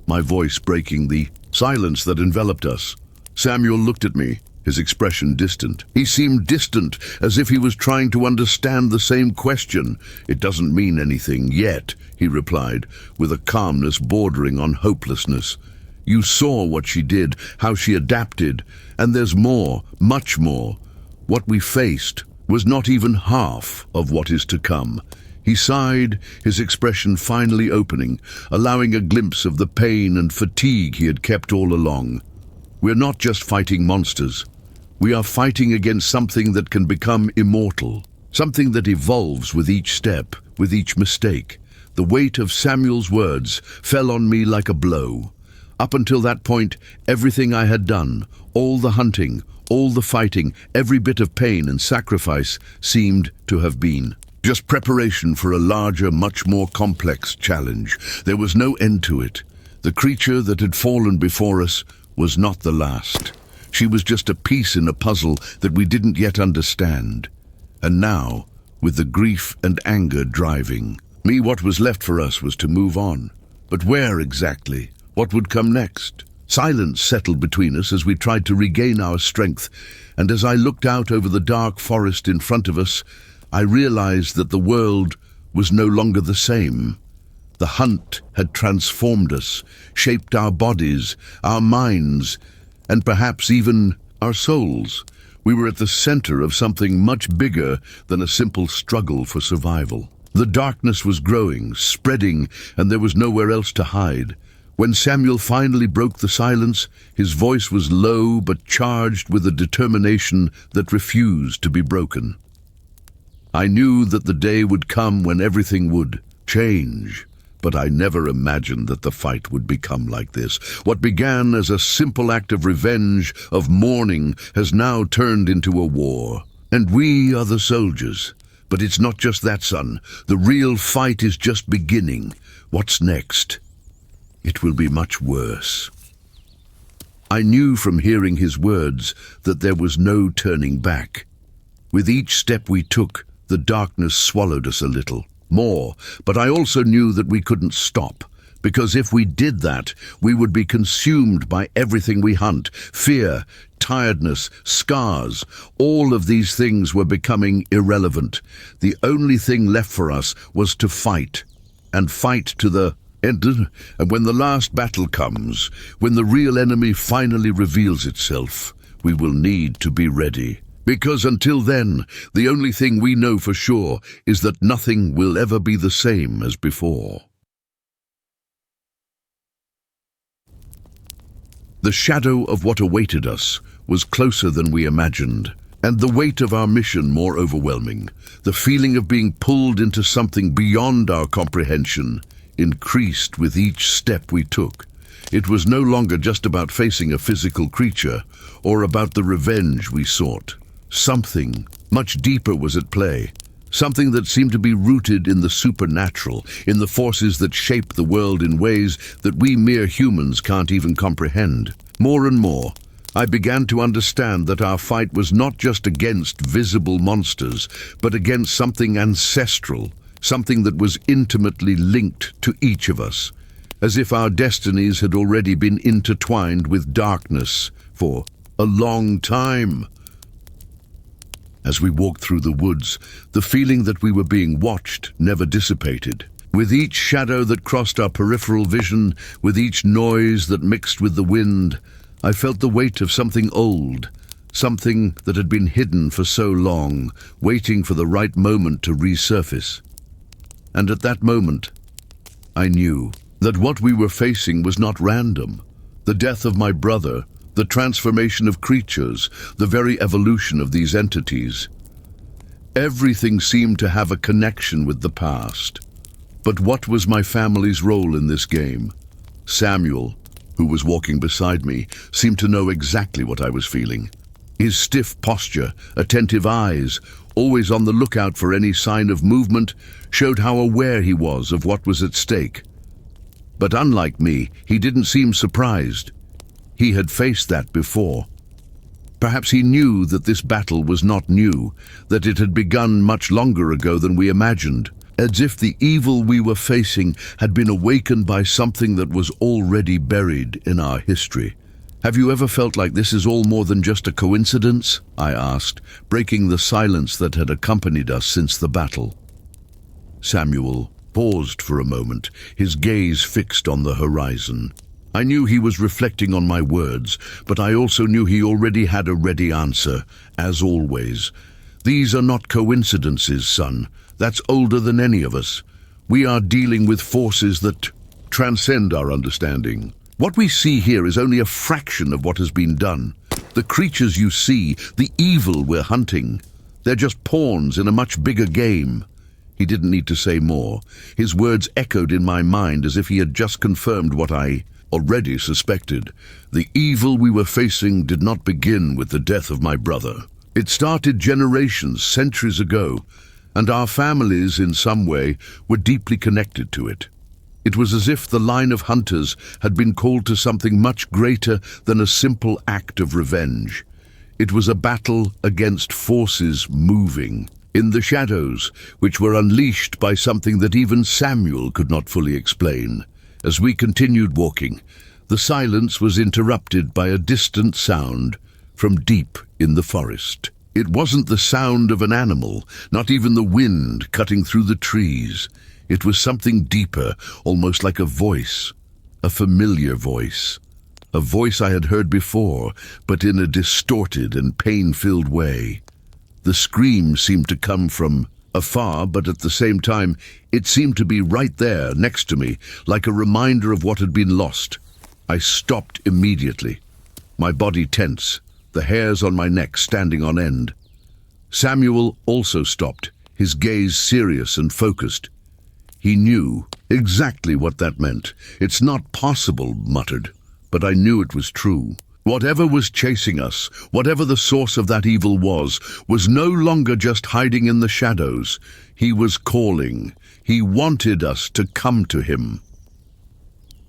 my voice breaking the silence that enveloped us. Samuel looked at me, his expression distant. He seemed distant, as if he was trying to understand the same question. "It doesn't mean anything yet," he replied, with a calmness bordering on hopelessness. "You saw what she did, how she adapted, and there's more, much more. What we faced was not even half of what is to come." He sighed, his expression finally opening, allowing a glimpse of the pain and fatigue he had kept all along. "We're not just fighting monsters. We are fighting against something that can become immortal, something that evolves with each step, with each mistake." The weight of Samuel's words fell on me like a blow. Up until that point, everything I had done, all the hunting, all the fighting, every bit of pain and sacrifice seemed to have been just preparation for a larger, much more complex challenge. There was no end to it. The creature that had fallen before us was not the last. She was just a piece in a puzzle that we didn't yet understand. And now, with the grief and anger driving me, what was left for us was to move on. But where exactly? What would come next? Silence settled between us as we tried to regain our strength, and as I looked out over the dark forest in front of us, I realized that the world was no longer the same. The hunt had transformed us, shaped our bodies, our minds, and perhaps even our souls. We were at the center of something much bigger than a simple struggle for survival. The darkness was growing, spreading, and there was nowhere else to hide. When Samuel finally broke the silence, his voice was low but charged with a determination that refused to be broken. I knew that the day would come when everything would change. But I never imagined that the fight would become like this. What began as a simple act of revenge, of mourning, has now turned into a war. And we are the soldiers. But it's not just that, son. The real fight is just beginning. What's next? It will be much worse. I knew from hearing his words that there was no turning back. With each step we took, the darkness swallowed us a little more, but I also knew that we couldn't stop, because if we did that, we would be consumed by everything we hunt. Fear, tiredness, scars, all of these things were becoming irrelevant. The only thing left for us was to fight, and fight to the end. And when the last battle comes, when the real enemy finally reveals itself, we will need to be ready. Because until then, the only thing we know for sure is that nothing will ever be the same as before. The shadow of what awaited us was closer than we imagined, and the weight of our mission more overwhelming. The feeling of being pulled into something beyond our comprehension increased with each step we took. It was no longer just about facing a physical creature or about the revenge we sought. Something much deeper was at play, something that seemed to be rooted in the supernatural, in the forces that shape the world in ways that we mere humans can't even comprehend. More and more, I began to understand that our fight was not just against visible monsters, but against something ancestral, something that was intimately linked to each of us. as if our destinies had already been intertwined with darkness for a long time. As we walked through the woods, the feeling that we were being watched never dissipated. With each shadow that crossed our peripheral vision, with each noise that mixed with the wind, I felt the weight of something old, something that had been hidden for so long, waiting for the right moment to resurface. And at that moment, I knew that what we were facing was not random. The death of my brother, the transformation of creatures, the very evolution of these entities. Everything seemed to have a connection with the past. But what was my family's role in this game? Samuel, who was walking beside me, seemed to know exactly what I was feeling. His stiff posture, attentive eyes, always on the lookout for any sign of movement, showed how aware he was of what was at stake. But unlike me, he didn't seem surprised. He had faced that before. Perhaps he knew that this battle was not new, that it had begun much longer ago than we imagined, as if the evil we were facing had been awakened by something that was already buried in our history. "Have you ever felt like this is all more than just a coincidence?" I asked, breaking the silence that had accompanied us since the battle. Samuel paused for a moment, his gaze fixed on the horizon. I knew he was reflecting on my words, but I also knew he already had a ready answer, as always. "These are not coincidences, son. That's older than any of us. We are dealing with forces that transcend our understanding. What we see here is only a fraction of what has been done. The creatures you see, the evil we're hunting, they're just pawns in a much bigger game." He didn't need to say more. His words echoed in my mind as if he had just confirmed what I already suspected. The evil we were facing did not begin with the death of my brother. It started generations, centuries ago, and our families, in some way, were deeply connected to it. It was as if the line of hunters had been called to something much greater than a simple act of revenge. It was a battle against forces moving in the shadows, which were unleashed by something that even Samuel could not fully explain. As we continued walking, the silence was interrupted by a distant sound from deep in the forest. It wasn't the sound of an animal, not even the wind cutting through the trees. It was something deeper, almost like a voice, a familiar voice. A voice I had heard before, but in a distorted and pain-filled way. The scream seemed to come from afar, but at the same time, it seemed to be right there, next to me, like a reminder of what had been lost. I stopped immediately, my body tense, the hairs on my neck standing on end. Samuel also stopped, his gaze serious and focused. He knew exactly what that meant. "It's not possible," muttered, but I knew it was true. Whatever was chasing us, whatever the source of that evil was no longer just hiding in the shadows. He was calling. He wanted us to come to him.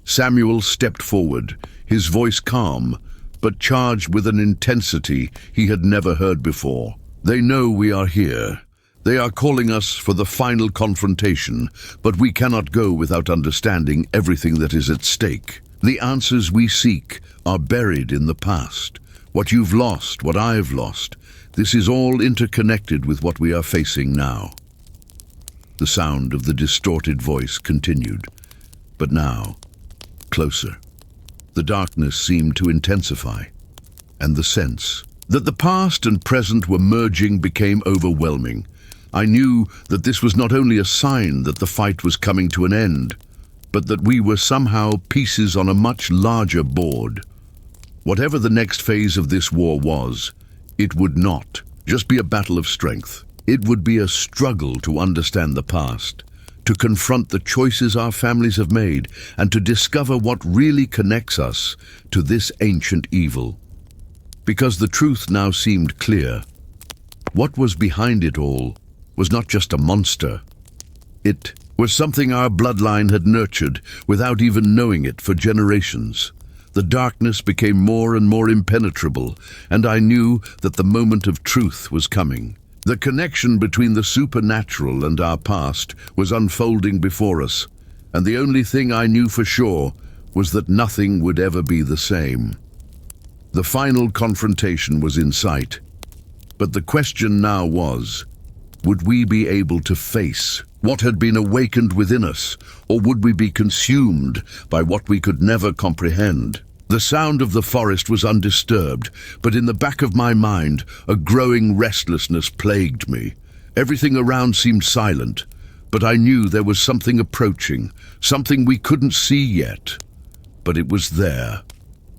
Samuel stepped forward, his voice calm, but charged with an intensity he had never heard before. "They know we are here. They are calling us for the final confrontation, but we cannot go without understanding everything that is at stake. The answers we seek are buried in the past. What you've lost, what I've lost, this is all interconnected with what we are facing now." The sound of the distorted voice continued, but now, closer. The darkness seemed to intensify, and the sense that the past and present were merging became overwhelming. I knew that this was not only a sign that the fight was coming to an end, but that we were somehow pieces on a much larger board. Whatever the next phase of this war was, it would not just be a battle of strength. It would be a struggle to understand the past, to confront the choices our families have made, and to discover what really connects us to this ancient evil. Because the truth now seemed clear. What was behind it all was not just a monster. It was something our bloodline had nurtured without even knowing it for generations. The darkness became more and more impenetrable, and I knew that the moment of truth was coming. The connection between the supernatural and our past was unfolding before us. and the only thing I knew for sure was that nothing would ever be the same. The final confrontation was in sight, but the question now was, would we be able to face what had been awakened within us, or would we be consumed by what we could never comprehend? The sound of the forest was undisturbed, but in the back of my mind, a growing restlessness plagued me. Everything around seemed silent, but I knew there was something approaching, something we couldn't see yet. But it was there,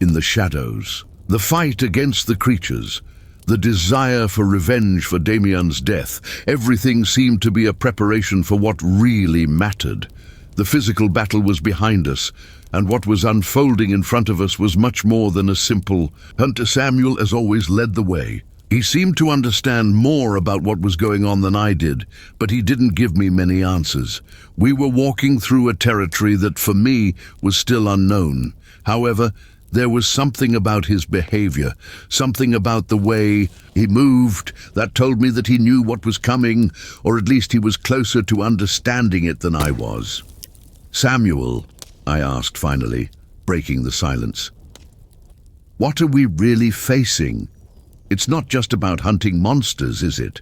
in the shadows. The fight against the creatures, the desire for revenge for Damien's death, everything seemed to be a preparation for what really mattered. The physical battle was behind us, and what was unfolding in front of us was much more than a simple Hunter. Samuel, as always, led the way. He seemed to understand more about what was going on than I did, but he didn't give me many answers. We were walking through a territory that, for me, was still unknown. However, there was something about his behavior, something about the way he moved, that told me that he knew what was coming, or at least he was closer to understanding it than I was. "Samuel," I asked finally, breaking the silence, "what are we really facing? It's not just about hunting monsters, is it?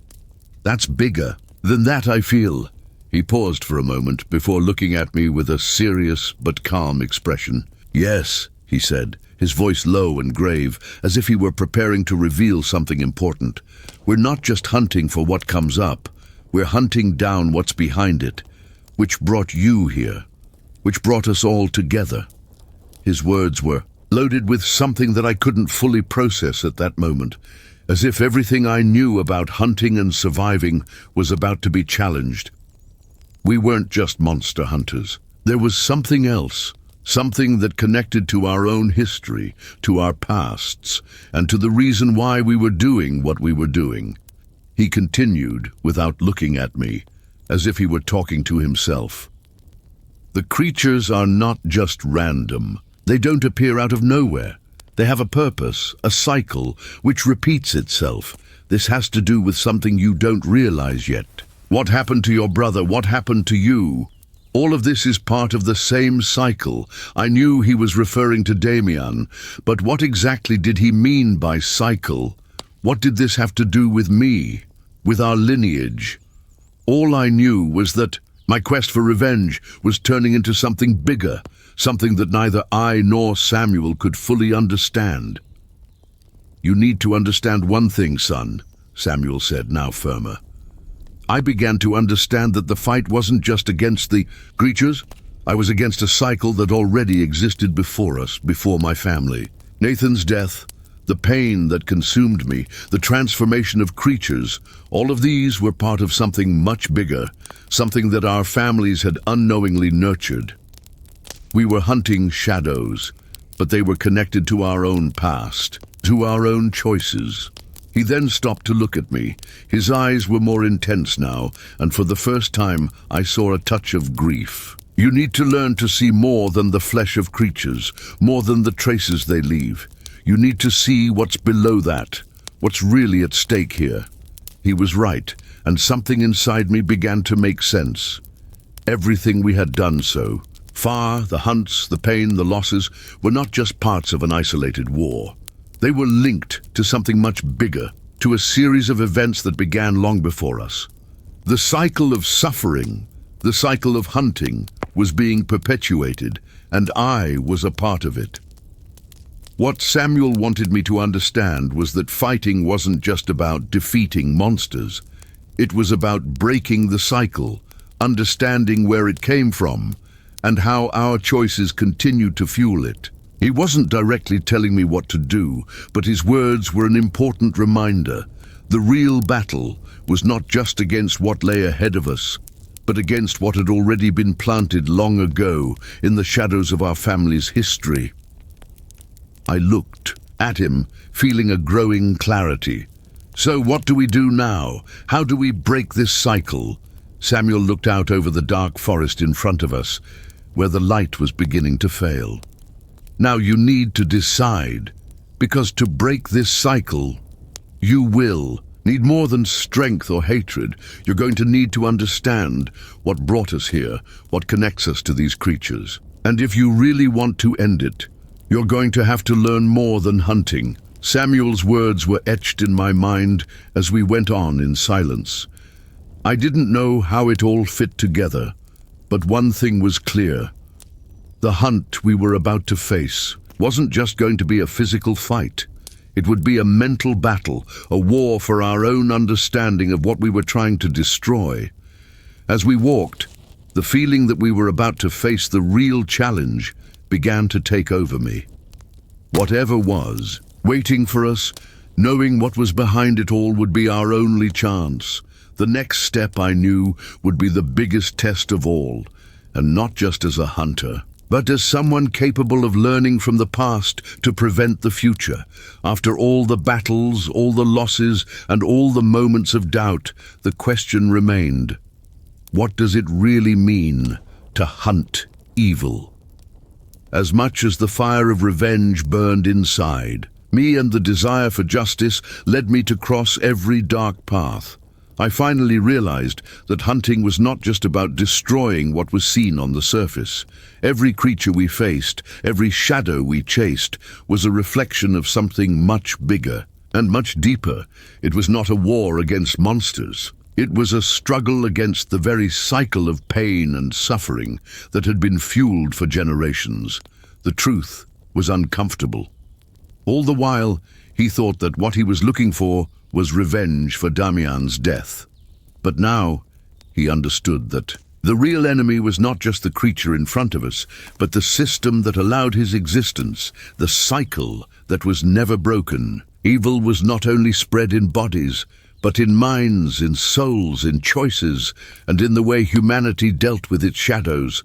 That's bigger than that, I feel." He paused for a moment before looking at me with a serious but calm expression. "Yes," he said, his voice low and grave, as if he were preparing to reveal something important. "We're not just hunting for what comes up. We're hunting down what's behind it, which brought you here, which brought us all together." His words were loaded with something that I couldn't fully process at that moment, as if everything I knew about hunting and surviving was about to be challenged. We weren't just monster hunters. There was something else, something that connected to our own history, to our pasts, and to the reason why we were doing what we were doing. He continued, without looking at me, as if he were talking to himself. "The creatures are not just random. They don't appear out of nowhere. They have a purpose, a cycle, which repeats itself. This has to do with something you don't realize yet. What happened to your brother? What happened to you? All of this is part of the same cycle." I knew he was referring to Damien, but what exactly did he mean by cycle? What did this have to do with me, with our lineage? All I knew was that my quest for revenge was turning into something bigger, something that neither I nor Samuel could fully understand. "You need to understand one thing, son," Samuel said, now firmer. "I began to understand that the fight wasn't just against the creatures. I was against a cycle that already existed before us, before my family. Nathan's death, the pain that consumed me, the transformation of creatures, all of these were part of something much bigger, something that our families had unknowingly nurtured. We were hunting shadows, but they were connected to our own past, to our own choices." He then stopped to look at me. His eyes were more intense now, and for the first time I saw a touch of grief. "You need to learn to see more than the flesh of creatures, more than the traces they leave. You need to see what's below that, what's really at stake here." He was right, and something inside me began to make sense. Everything we had done so far, the hunts, the pain, the losses, were not just parts of an isolated war. They were linked to something much bigger, to a series of events that began long before us. The cycle of suffering, the cycle of hunting, was being perpetuated, and I was a part of it. What Samuel wanted me to understand was that fighting wasn't just about defeating monsters. It was about breaking the cycle, understanding where it came from, and how our choices continued to fuel it. He wasn't directly telling me what to do, but his words were an important reminder. The real battle was not just against what lay ahead of us, but against what had already been planted long ago in the shadows of our family's history. I looked at him, feeling a growing clarity. "So what do we do now? How do we break this cycle?" Samuel looked out over the dark forest in front of us, where the light was beginning to fail. "Now you need to decide, because to break this cycle, you will need more than strength or hatred. You're going to need to understand what brought us here, what connects us to these creatures. And if you really want to end it, you're going to have to learn more than hunting. Samuel's words were etched in my mind as we went on in silence. I didn't know how it all fit together, but one thing was clear. The hunt we were about to face wasn't just going to be a physical fight. It would be a mental battle, a war for our own understanding of what we were trying to destroy. As we walked, the feeling that we were about to face the real challenge began to take over me. Whatever was waiting for us, knowing what was behind it all would be our only chance. The next step, I knew, would be the biggest test of all, and not just as a hunter, but as someone capable of learning from the past to prevent the future. After all the battles, all the losses, and all the moments of doubt, the question remained: what does it really mean to hunt evil? As much as the fire of revenge burned inside, me and the desire for justice led me to cross every dark path. I finally realized that hunting was not just about destroying what was seen on the surface. Every creature we faced, every shadow we chased, was a reflection of something much bigger and much deeper. It was not a war against monsters. It was a struggle against the very cycle of pain and suffering that had been fueled for generations. The truth was uncomfortable. All the while, he thought that what he was looking for was revenge for Damian's death. But now, he understood that the real enemy was not just the creature in front of us, but the system that allowed his existence, the cycle that was never broken. Evil was not only spread in bodies, but in minds, in souls, in choices, and in the way humanity dealt with its shadows.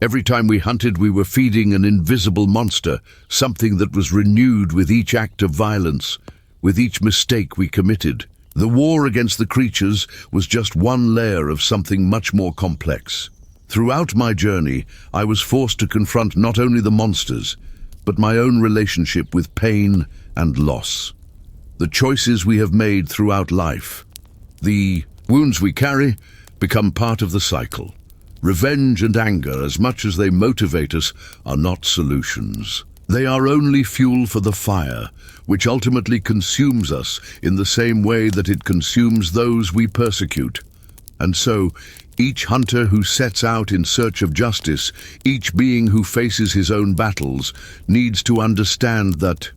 Every time we hunted, we were feeding an invisible monster, something that was renewed with each act of violence, with each mistake we committed. The war against the creatures was just one layer of something much more complex. Throughout my journey, I was forced to confront not only the monsters, but my own relationship with pain and loss. The choices we have made throughout life, the wounds we carry, become part of the cycle. Revenge and anger, as much as they motivate us, are not solutions. They are only fuel for the fire, which ultimately consumes us in the same way that it consumes those we persecute. And so, each hunter who sets out in search of justice, each being who faces his own battles, needs to understand that,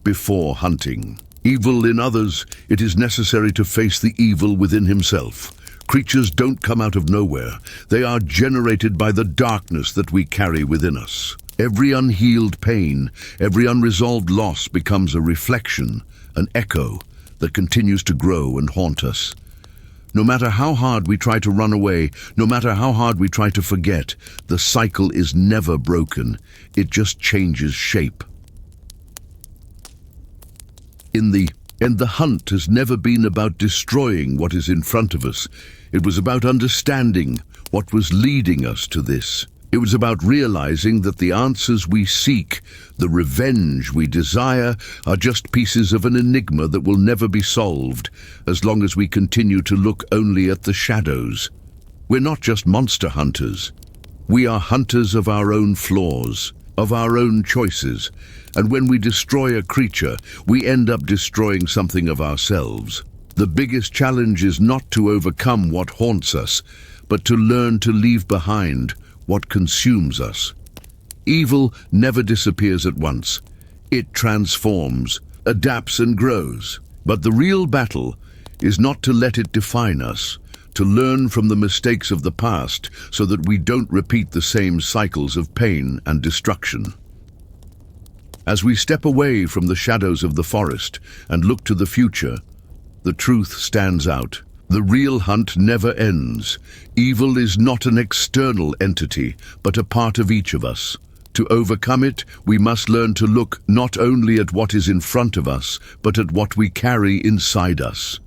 before hunting evil in others, it is necessary to face the evil within himself. Creatures don't come out of nowhere. They are generated by the darkness that we carry within us. Every unhealed pain, every unresolved loss becomes a reflection, an echo that continues to grow and haunt us. No matter how hard we try to run away, no matter how hard we try to forget, the cycle is never broken. It just changes shape. In the end, the hunt has never been about destroying what is in front of us. It was about understanding what was leading us to this. It was about realizing that the answers we seek, the revenge we desire, are just pieces of an enigma that will never be solved as long as we continue to look only at the shadows. We're not just monster hunters. We are hunters of our own flaws, of our own choices, and when we destroy a creature, we end up destroying something of ourselves. The biggest challenge is not to overcome what haunts us, but to learn to leave behind what consumes us. Evil never disappears at once. It transforms, adapts and grows. But the real battle is not to let it define us, to learn from the mistakes of the past so that we don't repeat the same cycles of pain and destruction. As we step away from the shadows of the forest and look to the future, the truth stands out. The real hunt never ends. Evil is not an external entity, but a part of each of us. To overcome it, we must learn to look not only at what is in front of us, but at what we carry inside us.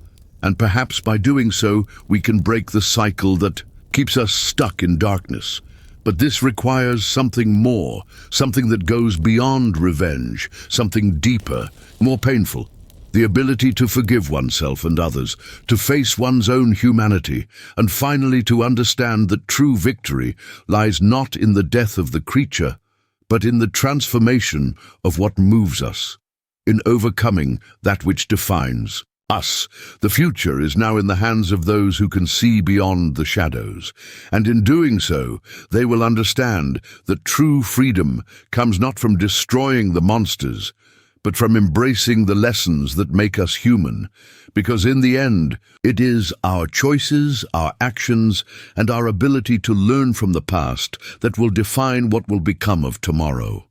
And perhaps by doing so, we can break the cycle that keeps us stuck in darkness. But this requires something more, something that goes beyond revenge, something deeper, more painful. the ability to forgive oneself and others, to face one's own humanity, and finally to understand that true victory lies not in the death of the creature, but in the transformation of what moves us, in overcoming that which defines us. The future is now in the hands of those who can see beyond the shadows, and in doing so, they will understand that true freedom comes not from destroying the monsters, but from embracing the lessons that make us human, because in the end, it is our choices, our actions, and our ability to learn from the past that will define what will become of tomorrow.